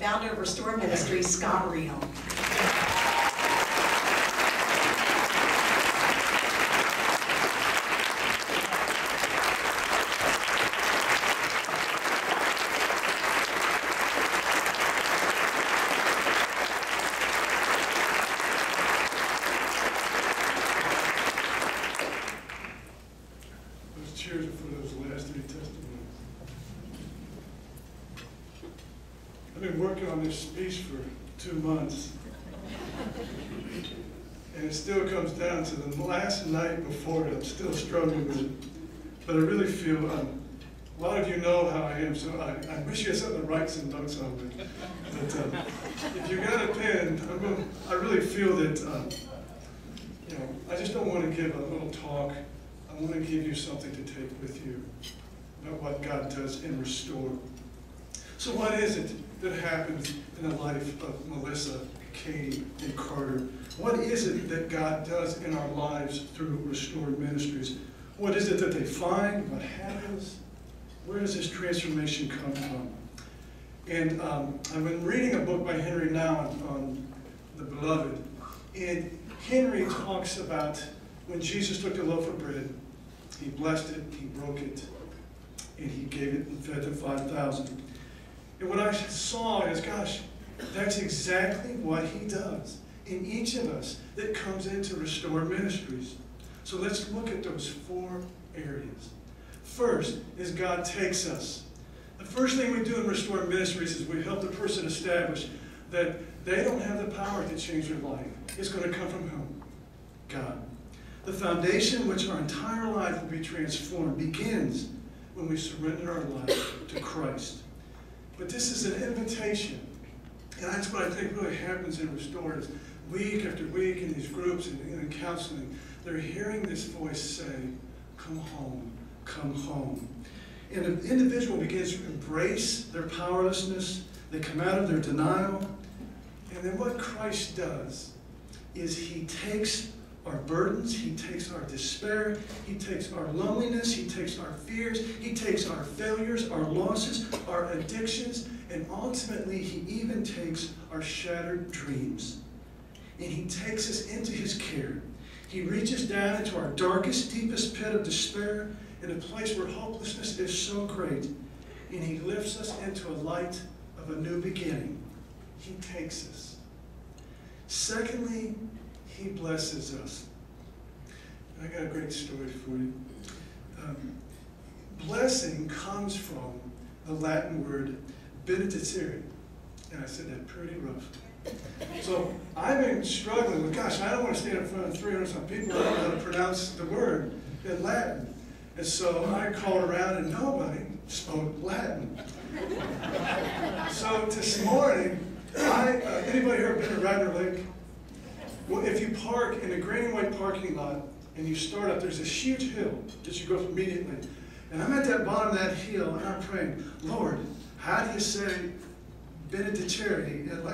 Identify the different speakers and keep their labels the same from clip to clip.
Speaker 1: founder of Restore Ministries, Scott Reall.
Speaker 2: Cheers for those last three testimonies. I've been working on this speech for 2 months. And it still comes down to the last night before it. I'm still struggling with it. But I really feel, a lot of you know how I am, so I wish you had something to write some notes on. But if you got a pen, I really feel that, I just don't want to give a little talk. I want to give you something to take with you about what God does in Restore. So what is it that happens in the life of Melissa, Katie, and Carter? What is it that God does in our lives through Restore Ministries? What is it that they find? What happens? Where does this transformation come from? And I've been reading a book by Henry Nouwen on the Beloved. And Henry talks about when Jesus took the loaf of bread, he blessed it, he broke it, and he gave it and fed the 5,000. And what I saw is, gosh, that's exactly what he does in each of us that comes into Restore Ministries. So let's look at those 4 areas. First is God takes us. The first thing we do in Restore Ministries is we help the person establish that they don't have the power to change their life. It's going to come from whom? God. The foundation in which our entire life will be transformed begins when we surrender our life to Christ. But this is an invitation. And that's what I think really happens in Restore is week after week in these groups and in counseling, they're hearing this voice say, come home, come home. And the individual begins to embrace their powerlessness. They come out of their denial. And then what Christ does is he takes our burdens, he takes our despair, he takes our loneliness, he takes our fears, he takes our failures, our losses, our addictions, and ultimately he even takes our shattered dreams. And he takes us into his care. He reaches down into our darkest, deepest pit of despair, in a place where hopelessness is so great, and he lifts us into a light of a new beginning. He takes us. Secondly, he blesses us. I got a great story for you. Blessing comes from the Latin word benedicere. And I said that pretty rough. So I've been struggling with, gosh, I don't want to stand in front of 300-some people. I don't know how to pronounce the word in Latin. And so I called around and nobody spoke Latin. So this morning, anybody here been to Radnor Lake? Well, if you park in a gray and white parking lot and you start up, there's this huge hill that you go up immediately. And I'm at that bottom of that hill and I'm praying, Lord, how do you say benedicere in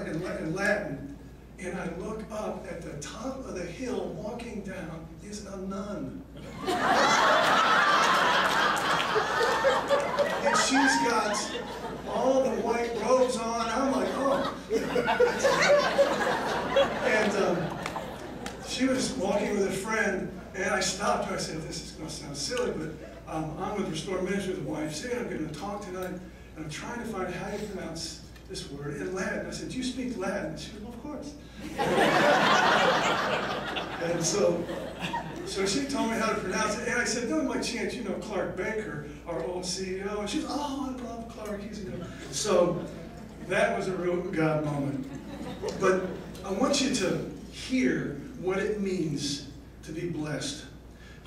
Speaker 2: Latin? And I look up at the top of the hill, walking down is a nun. And she's got all the white robes on. I'm like, oh. And she was walking with a friend, and I stopped her. I said, this is going to sound silly, but I'm with Restore Ministries with the YMCA. I'm going to talk tonight, and I'm trying to find how you pronounce this word in Latin. I said, do you speak Latin? She said, well, of course. And so she told me how to pronounce it, and I said, no, by chance, you know Clark Baker, our old CEO, and she was, oh, I love Clark, he's good. So that was a real God moment. But I want you to hear what it means to be blessed.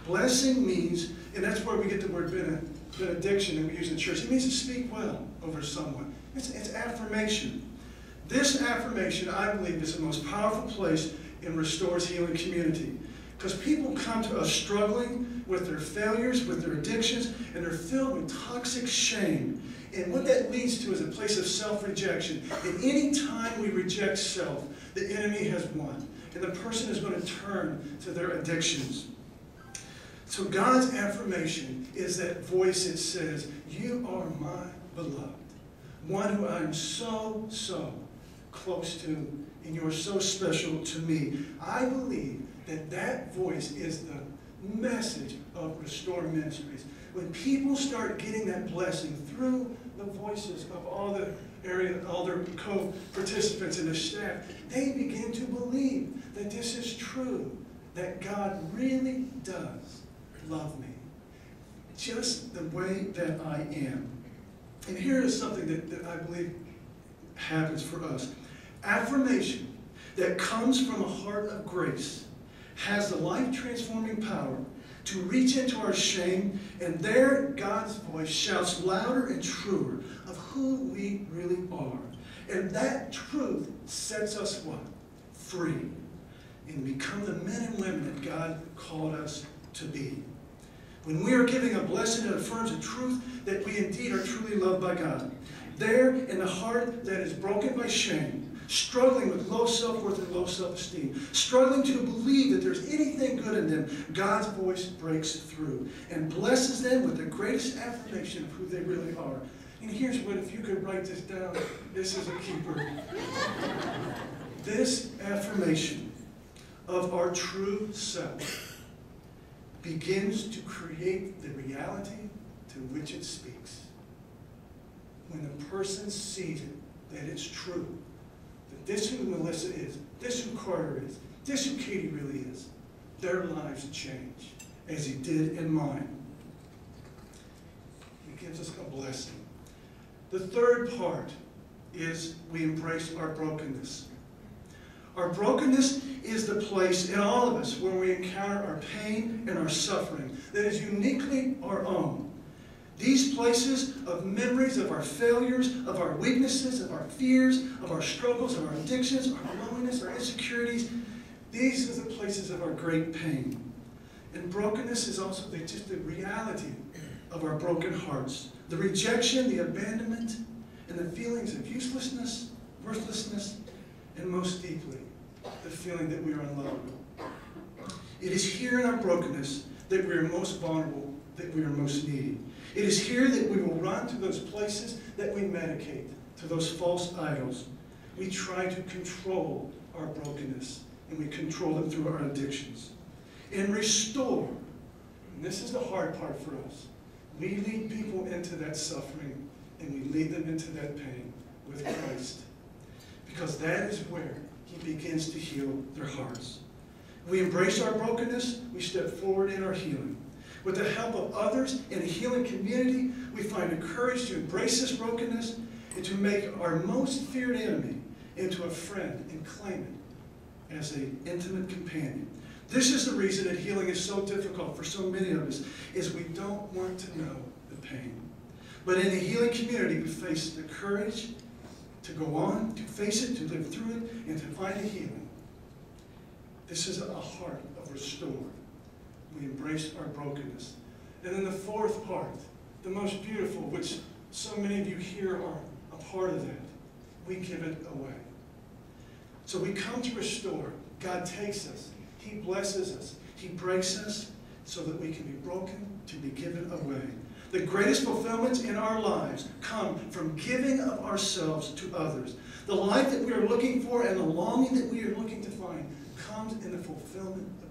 Speaker 2: Blessing means, and that's where we get the word benediction that we use in church. It means to speak well over someone. It's affirmation. This affirmation, I believe, is the most powerful place in Restore's healing community. Because people come to us struggling with their failures, with their addictions, and they're filled with toxic shame. And what that leads to is a place of self-rejection. And any time we reject self, the enemy has won. And the person is going to turn to their addictions. So God's affirmation is that voice that says, you are my beloved.
Speaker 3: one who I'm so, so close to, and you're so special to me. I believe that that voice is the message of Restore Ministries. When people start getting that blessing through the voices of all the all their co-participants and the staff, they begin to believe that this is true, that God really does love me, just the way that I am. And here is something that I believe happens for us. Affirmation that comes from a heart of grace has the life-transforming power to reach into our shame, and there God's voice shouts louder and truer of who we really are. And that truth sets us what? Free. And become the men and women that God called us to be. When we are giving a blessing that affirms a truth that we indeed are truly loved by God, there in the heart that is broken by shame, struggling with low self-worth and low self-esteem, struggling to believe that there's anything good in them, God's voice breaks through and blesses them with the greatest affirmation of who they really are. And here's what, if you could write this down, this is a keeper. This affirmation of our true self begins to create the reality to which it speaks. When the person sees it, that it's true, that this who Melissa is, this who Carter is, this who Katie really is, their lives change, as he did in mine. He gives us a blessing. The third part is we embrace our brokenness. Our brokenness is the place in all of us where we encounter our pain and our suffering that is uniquely our own. These places of memories of our failures, of our weaknesses, of our fears, of our struggles, of our addictions, our loneliness, our insecurities, these are the places of our great pain. And brokenness is also just the reality of our broken hearts. The rejection, the abandonment, and the feelings of uselessness, worthlessness, and most deeply, the feeling that we are unlovable. It is here in our brokenness that we are most vulnerable, that we are most needy. It is here that we will run to those places that we medicate, to those false idols. We try to control our brokenness, and we control it through our addictions. And restore, and this is the hard part for us, we lead people into that suffering, and we lead them into that pain with Christ. Because that is where he begins to heal their hearts. We embrace our brokenness, we step forward in our healing. With the help of others in a healing community, we find the courage to embrace this brokenness and to make our most feared enemy into a friend and claim it as an intimate companion. This is the reason that healing is so difficult for so many of us, is we don't want to know the pain. But in the healing community, we face the courage to go on, to face it, to live through it, and to find a healing. This is a heart of restore. We embrace our brokenness. And then the fourth part, the most beautiful, which so many of you here are a part of that, we give it away. So we come to restore. God takes us. He blesses us. He breaks us so that we can be broken, to be given away. The greatest fulfillments in our lives come from giving of ourselves to others. The life that we are looking for and the longing that we are looking to find comes in the fulfillment of